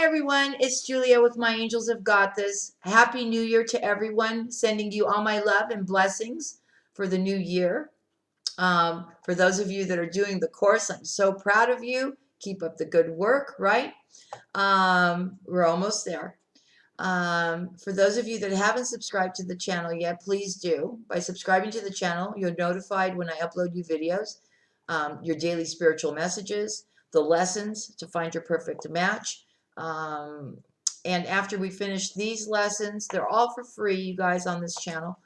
everyone, it's Julia with My Angels Have Got This. Happy New Year to everyone. Sending you all my love and blessings for the new year. For those of you that are doing the course, I'm so proud of you. Keep up the good work, right? We're almost there. For those of you that haven't subscribed to the channel yet, please do. By subscribing to the channel, you're notified when I upload new videos, your daily spiritual messages, the lessons to find your perfect match. And after we finish these lessons, they're all for free, you guys, on this channel.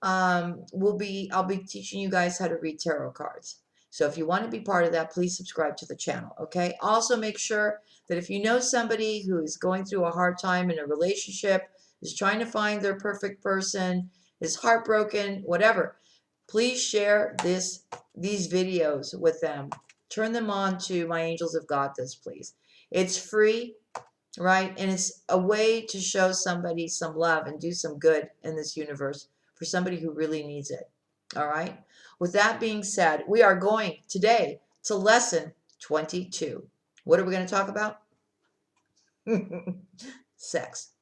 I'll be teaching you guys how to read tarot cards. So if you want to be part of that, please subscribe to the channel, okay? Also make sure that if you know somebody who is going through a hard time in a relationship, is trying to find their perfect person, is heartbroken, whatever, please share these videos with them. Turn them on to My Angels Have Got This, please. It's free, right? And it's a way to show somebody some love and do some good in this universe for somebody who really needs it. All right? With that being said, we are going today to lesson 22. What are we going to talk about? Sex.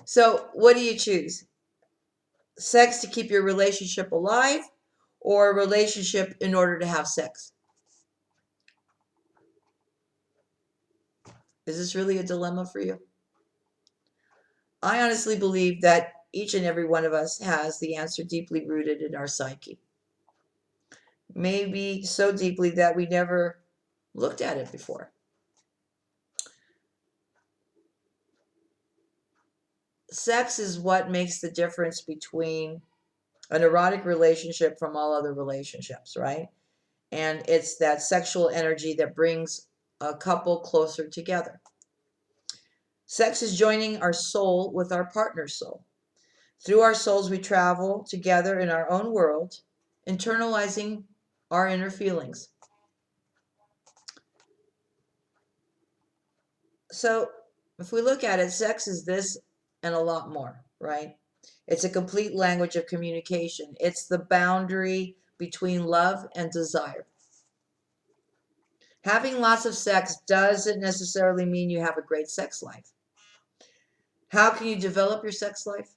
So, what do you choose? Sex to keep your relationship alive, or a relationship in order to have sex? Is this really a dilemma for you? I honestly believe that each and every one of us has the answer deeply rooted in our psyche. Maybe so deeply that we never looked at it before. Sex is what makes the difference between an erotic relationship from all other relationships, right? And it's that sexual energy that brings a couple closer together. Sex is joining our soul with our partner's soul. Through our souls, we travel together in our own world, internalizing our inner feelings. So, if we look at it, sex is this and a lot more, right? It's a complete language of communication. It's the boundary between love and desire. Having lots of sex doesn't necessarily mean you have a great sex life. How can you develop your sex life?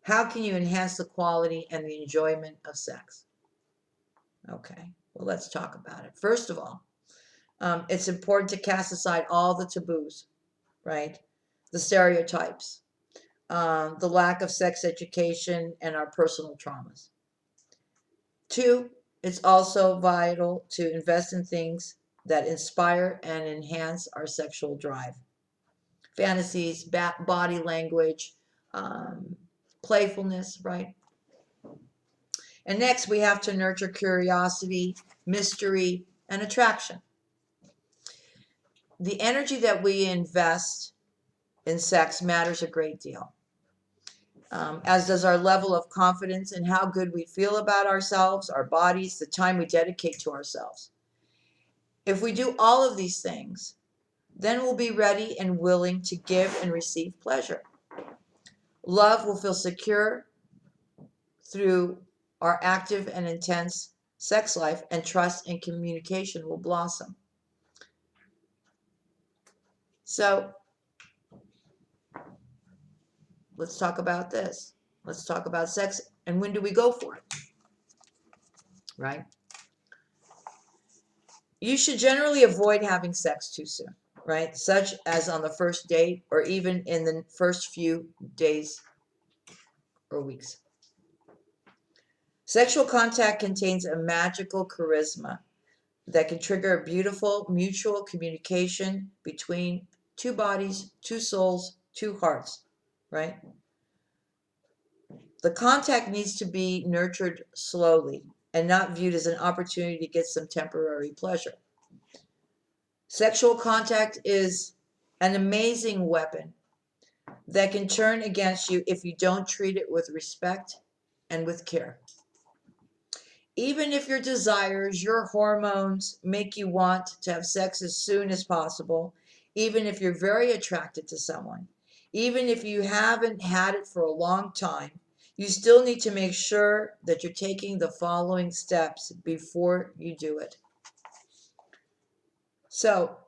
How can you enhance the quality and the enjoyment of sex? Okay, well, let's talk about it. First of all, it's important to cast aside all the taboos, right? The stereotypes, the lack of sex education, and our personal traumas. Two, it's also vital to invest in things that inspire and enhance our sexual drive. Fantasies, body language, playfulness, right? And next, we have to nurture curiosity, mystery, and attraction. The energy that we invest in sex matters a great deal, as does our level of confidence and how good we feel about ourselves, our bodies, the time we dedicate to ourselves. If we do all of these things, then we'll be ready and willing to give and receive pleasure. Love will feel secure through our active and intense sex life, and trust and communication will blossom. So let's talk about this. Let's talk about sex and when do we go for it, right? You should generally avoid having sex too soon, right? Such as on the first date or even in the first few days or weeks. Sexual contact contains a magical charisma that can trigger a beautiful mutual communication between two bodies, two souls, two hearts, right? The contact needs to be nurtured slowly and not viewed as an opportunity to get some temporary pleasure. Sexual contact is an amazing weapon that can turn against you if you don't treat it with respect and with care. Even if your desires, your hormones make you want to have sex as soon as possible, even if you're very attracted to someone, even if you haven't had it for a long time, you still need to make sure that you're taking the following steps before you do it. So,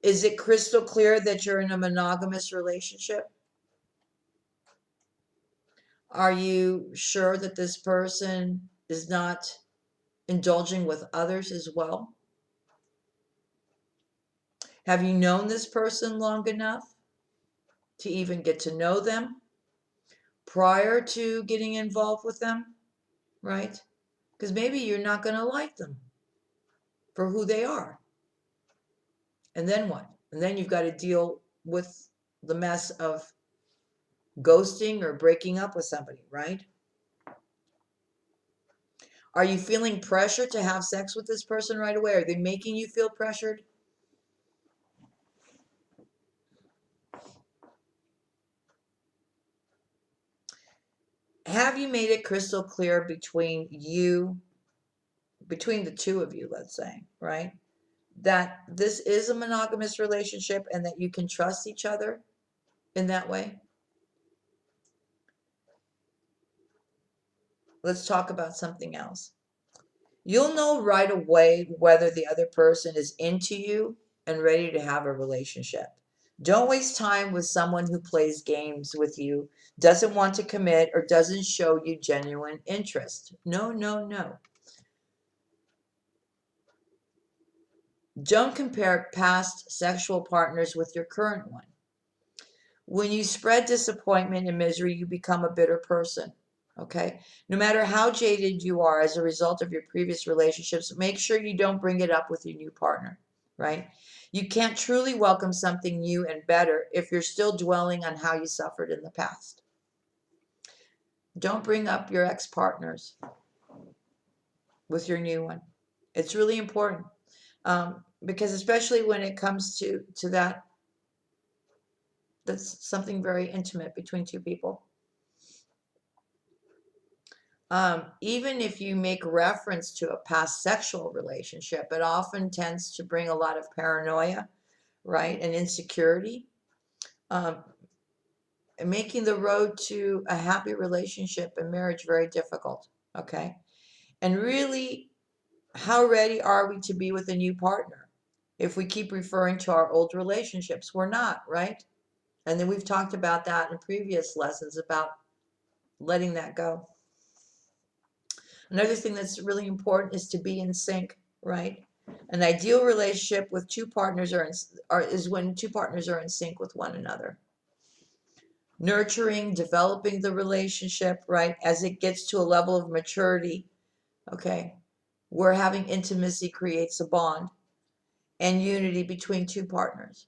is it crystal clear that you're in a monogamous relationship? Are you sure that this person is not indulging with others as well? Have you known this person long enough to even get to know them prior to getting involved with them, right? Because maybe you're not going to like them for who they are. And then what? And then you've got to deal with the mess of ghosting or breaking up with somebody, right? Are you feeling pressure to have sex with this person right away? Are they making you feel pressured? Have you made it crystal clear between the two of you, let's say, right? That this is a monogamous relationship and that you can trust each other in that way? Let's talk about something else. You'll know right away whether the other person is into you and ready to have a relationship. Don't waste time with someone who plays games with you, doesn't want to commit, or doesn't show you genuine interest. No, no, no. Don't compare past sexual partners with your current one. When you spread disappointment and misery, you become a bitter person. Okay? No matter how jaded you are as a result of your previous relationships, make sure you don't bring it up with your new partner, right? You can't truly welcome something new and better if you're still dwelling on how you suffered in the past. Don't bring up your ex-partners with your new one. It's really important, because especially when it comes to that's something very intimate between two people. Even if you make reference to a past sexual relationship, it often tends to bring a lot of paranoia, right, and insecurity, um, and making the road to a happy relationship and marriage very difficult. Okay, and really, how ready are we to be with a new partner? If we keep referring to our old relationships, we're not, right? And then we've talked about that in previous lessons about letting that go. Another thing that's really important is to be in sync, right? An ideal relationship with two partners is when two partners are in sync with one another. Nurturing, developing the relationship, right, as it gets to a level of maturity, okay, where having intimacy creates a bond and unity between two partners.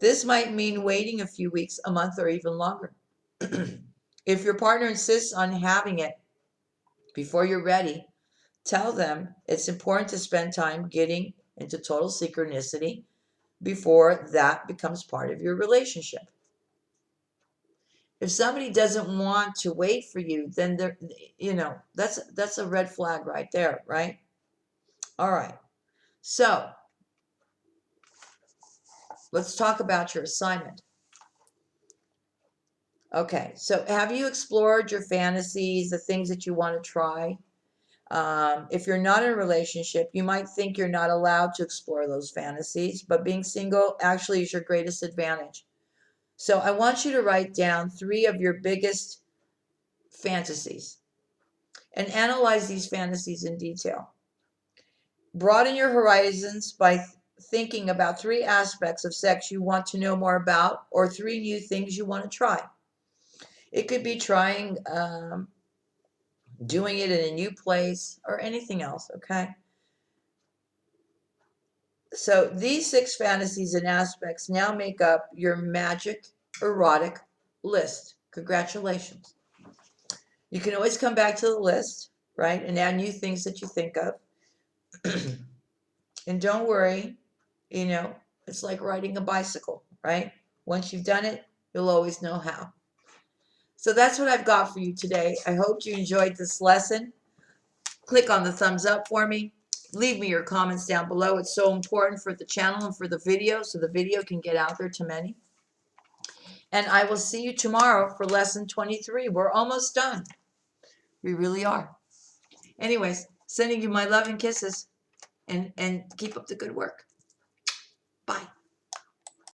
This might mean waiting a few weeks, a month, or even longer. If your partner insists on having it before you're ready, tell them it's important to spend time getting into total synchronicity before that becomes part of your relationship. If somebody doesn't want to wait for you, then that's a red flag right there, right? All right. So, let's talk about your assignment. Okay. So, have you explored your fantasies, the things that you want to try? If you're not in a relationship, you might think you're not allowed to explore those fantasies, but being single actually is your greatest advantage. So I want you to write down 3 of your biggest fantasies and analyze these fantasies in detail. Broaden your horizons by thinking about 3 aspects of sex you want to know more about, or 3 new things you want to try. It could be trying doing it in a new place or anything else, okay? So these 6 fantasies and aspects now make up your magic erotic list. Congratulations. You can always come back to the list, right, and add new things that you think of. And don't worry, it's like riding a bicycle, right? Once you've done it, you'll always know how. So that's what I've got for you today. I hope you enjoyed this lesson. Click on the thumbs up for me. Leave me your comments down below. It's so important for the channel and for the video, so the video can get out there to many. And I will see you tomorrow for lesson 23. We're almost done. We really are. Anyways, sending you my love and kisses. and keep up the good work.